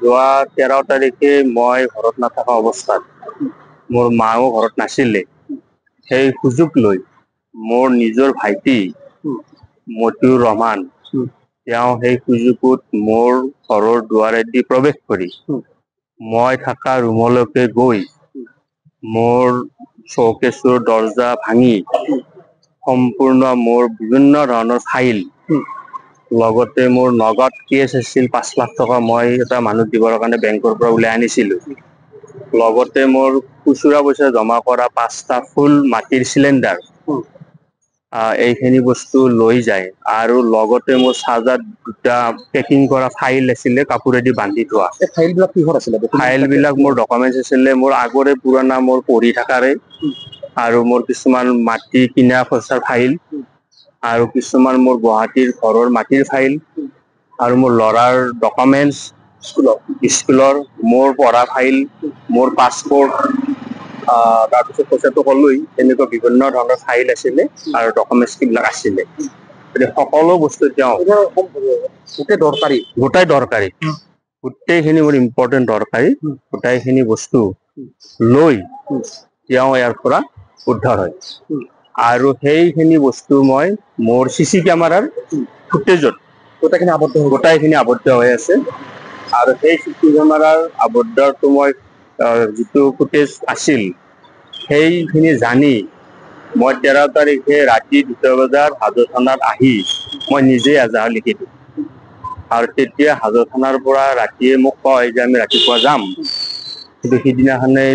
যোৱা 13 তাৰিখে মই ঘৰত নাথকা অৱস্থাত মোৰ মাও ঘৰত নাছিলে। সেই সুযোগ লৈ মোৰ নিজৰ ভাইটি মতিউৰ ৰহমান তেওঁ সেই সুযোগত মোৰ ঘৰৰ দুৱাৰেদি প্ৰৱেশ কৰি মই থকা ৰুমলৈকে গৈ মোৰ চৌকেছৰ দৰ্জা ভাঙি সম্পূৰ্ণ মোৰ বিভিন্ন ধৰণৰ ফাইল লগতে মোৰ নগদ কেছ আছিল 5 লাখ টকা মই এটা মানুহ দিবৰ কাৰণে বেংকৰ পৰা উলাই আনিছিলো। লগতে মোৰ খুচুৰা পইচা জমা কৰা 5টা ফুল মাটিৰ সিলিন্ডাৰ এইখিনি বস্তু লৈ যায় আৰু লগতে মোৰ চাৰ্জাৰ 2টা পেকিং কৰা ফাইল আছিলে কাপোৰেদি বান্ধি থোৱা। এই ফাইলবিলাক কিহৰ আছিলে? ফাইলবিলাক মোৰ ডকুমেন্টছ আছিলে মোৰ আগৰে পুৰণা মোৰ পঢ়ি থাকাৰে আৰু মোৰ কিছুমান মাটি কিনা খৰচাৰ ফাইল আৰু কিছুমান মোৰ গুৱাহাটীৰ ঘৰৰ মাটিৰ ফাইল আৰু মোৰ ল'ৰাৰ ডকুমেন্টছ স্কুলৰ মোৰ পঢ়া ফাইল মোৰ পাছপোৰ্ট তাৰপিছত পইচাটো ক'লোই এনেকুৱা বিভিন্ন ধৰণৰ ফাইল আছিলে আৰু ডকুমেন্টছ বিলাক আছিলে। সকলো বস্তু তেওঁ গোটাই দৰকাৰী গোটেইখিনি মোৰ ইম্পৰ্টেণ্ট দৰকাৰী গোটাইখিনি বস্তু লৈ তেওঁ ইয়াৰ পৰা উদ্ধাৰ হয় আৰু সেইখিনি বস্তু মই মোৰ CC কেমেৰাৰ ফুটেজত গোটাইখিনি আবদ্ধ হৈ আছে আৰু সেই CC কেমেৰাৰ আবদ্ধটো মই যিটো ফুটেজ আছিল সেইখিনি জানি মই 13 তাৰিখে ৰাতি 2 বজাত হাজো থানাত আহি মই নিজে এজাহাৰ লিখি দিওঁ আৰু তেতিয়া হাজো থানাৰ পৰা ৰাতিয়ে মোক কয় যে আমি ৰাতিপুৱা যাম কিন্তু সিদিনাখনে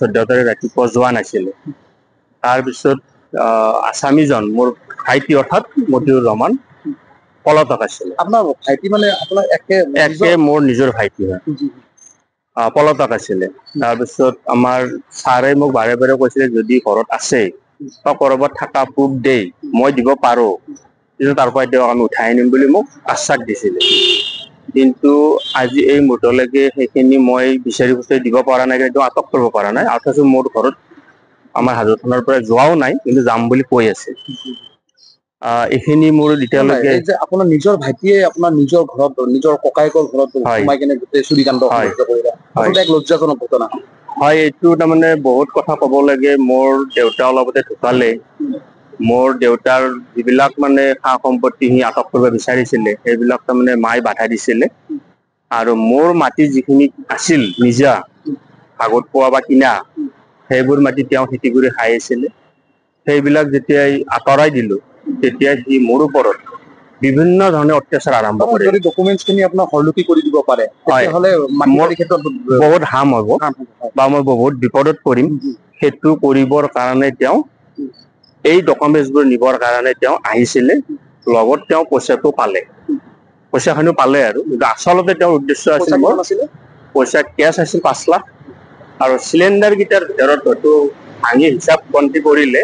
14 তাৰিখ ৰাতিপুৱা যোৱা নাছিলে। তাৰপিছত আসামীজন মোৰ ভাইটি অৰ্থাৎ মতিউৰ ৰহমান পলাতক আছিলে। আপোনাৰ ভাইটি মানে আপোনাৰ একে মোৰ নিজৰ ভাইটি হয় পলাতক আছিলে। তাৰপিছত আমাৰ ছাৰে মোক বাৰে বাৰে কৈছিলে যদি ঘৰত আছে বা কৰবাত থকা প্ৰুফ দেই মই দিব পাৰো কিন্তু তাৰ পৰা দিয়ক আমি উঠাই আনিম বুলি মোক আশ্বাস দিছিলে। কিন্তু আজি এই মুহূৰ্তলৈকে সেইখিনি মই বিচাৰি দিব পৰা নাই কিন্তু আটক কৰিব পৰা নাই অথচ মোৰ ঘৰত আমাৰ হাজো থানাৰ পৰা যোৱাও নাই কিন্তু যাম বুলি কৈ আছে। এইখিনি মোৰ এতিয়ালৈকে আপোনাৰ নিজৰ ভাইটিয়ে আপোনাৰ নিজৰ ঘৰত নিজৰ ককায়েকৰ ঘৰত সোমাই কিনে গোটেই চুৰিকাণ্ড কৰিলে এক লজ্জাজনক ঘটনা হয়। এইটো তাৰমানে বহুত কথা ক'ব লাগে। মোৰ দেউতা অলপতে ঢুকালে মোৰ দেউতাৰ যিবিলাক মানে সা সম্পত্তি সি আটক কৰিব বিচাৰিছিলে সেইবিলাক তাৰমানে মায়ে বাধা দিছিলে আৰু মোৰ মাটি যিখিনি আছিল নিজা ভাগত পোৱা বা কিনা সেইবোৰ মাটি তেওঁ খেতি কৰি খাই আছিলে। সেইবিলাক যেতিয়া আঁতৰাই দিলো তেতিয়া সি মোৰ ওপৰত বিভিন্ন ধৰণে অত্যাচাৰ আৰম্ভ কৰে। যদি ডকুমেন্টছখিনি আপোনাক হলুকি কৰি দিব পাৰে তেতিয়াহ'লে মোৰ বহুত হাৰ্ম হ'ব বা মই বহুত বিপদত পৰিম। সেইটো কৰিবৰ কাৰণে তেওঁ এই ডকুমেন্টছবোৰ নিবৰ কাৰণে তেওঁ আহিছিলে লগত তেওঁ পইচাটো পালে পইচাখিনিও পালে আৰু কিন্তু আচলতে তেওঁৰ উদ্দেশ্য আছিল মোৰ পইচা কেছ আছিল 5 লাখ আৰু সিলিন্ডাৰ কেইটাৰ ভিতৰত হয়তো ভাঙি হিচাপ গন্তি কৰিলে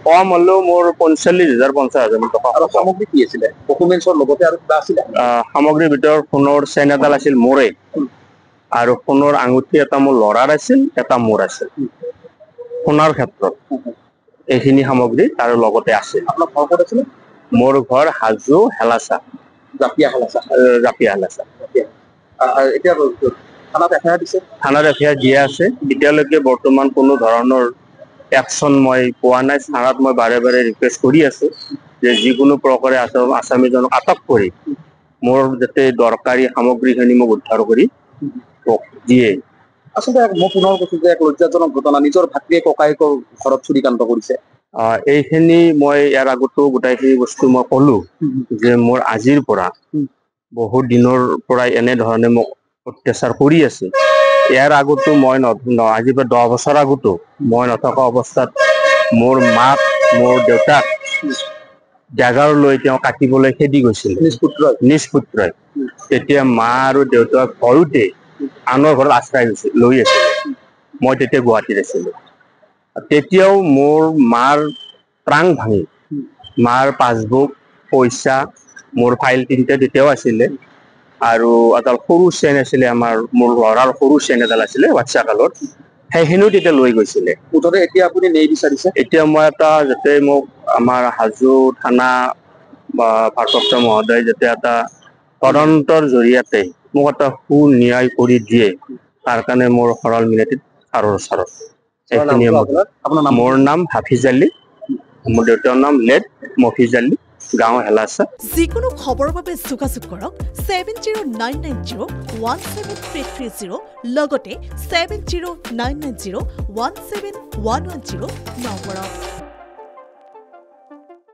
কম হলেও মোৰ 45,000-50,000 টকা। আৰু সামগ্ৰী কি আছিলে ডকুমেন্টছৰ লগতে আৰু কিবা আছিলে? সামগ্ৰীৰ ভিতৰত সোণৰ চেইন এডাল আছিল মোৰে আৰু সোণৰ আঙুঠি এটা মোৰ ল'ৰাৰ আছিল এটা মোৰ আছিল। সোণৰ ক্ষেত্ৰত এইখিনি সামগ্ৰী তাৰ লগতে আছে। আপোনাৰ ঘৰ ক'ত আছিলে? মোৰ ঘৰ হাজো হেলাচা জাপিয়া হালাচা। এতিয়া থানাত এফআইআৰ দিছে? থানাত এফআইআৰ দিয়া আছে। এতিয়ালৈকে বৰ্তমান কোনো ধৰণৰ একশ্যন মই পোৱা নাই। থানাত মই বাৰে বাৰে ৰিকুৱেষ্ট কৰি আছো যে যিকোনো প্ৰকাৰে আসামীজনক আটক কৰি মোৰ যাতে দৰকাৰী সামগ্ৰীখিনি মোক উদ্ধাৰ কৰি দিয়ে। আচলতে মই পুনৰ কৈছো যে এক লজ্জাজনক ঘটনা নিজৰ ভাতৃয়ে ককায়েকৰ ঘৰত চুৰিকাণ্ড কৰিছে। এইখিনি মই ইয়াৰ আগতো গোটেইখিনি বস্তু মই ক'লো যে মোৰ আজিৰ পৰা বহুত দিনৰ পৰা এনেধৰণে মোক অত্যাচাৰ কৰি আছে। ইয়াৰ আগতো মই আজিৰ পৰা 10 বছৰ আগতো মই নথকা অৱস্থাত মোৰ মাক মোৰ দেউতাক জাগাৰ লৈ তেওঁ কাটিবলৈ খেদি গৈছিল নিজ পুত্ৰই। তেতিয়া মা আৰু দেউতাক ভয়তে আনৰ ঘৰত আশ্ৰয় লৈ আছিলে। মই তেতিয়া গুৱাহাটীত আছিলো। তেতিয়াও মোৰ মাৰ প্ৰাণ ভাঙি মাৰ পাছবুক পইচা মোৰ ফাইল 3টা তেতিয়াও আছিলে আৰু এডাল সৰু চেইন আছিলে মোৰ ল'ৰাৰ সৰু চেইন এডাল আছিলে বাচ্ছা কালত সেইখিনিও তেতিয়া লৈ গৈছিলে। মুঠতে এতিয়া আপুনি ন্যায় বিচাৰিছে? এতিয়া মই এটা যাতে মোক আমাৰ হাজো থানা বা ভাৰপ্ৰাপ্ত মহোদয় যাতে এটা তদন্তৰ জৰিয়তে মোক এটা সুন্যায় কৰি দিয়ে তাৰ কাৰণে মোৰ সৰল মিনতিত ছাৰৰ ওচৰত এইখিনিয়ে আপোনাৰ নাম মোৰ নাম হাফিজ আলী মোৰ দেউতাৰ নাম লেট মফিজ আলী গাঁও হেলাচা যিকোনো খবৰৰ বাবে যোগাযোগ কৰক 7099017330 লগতে 7099017110 নম্বৰত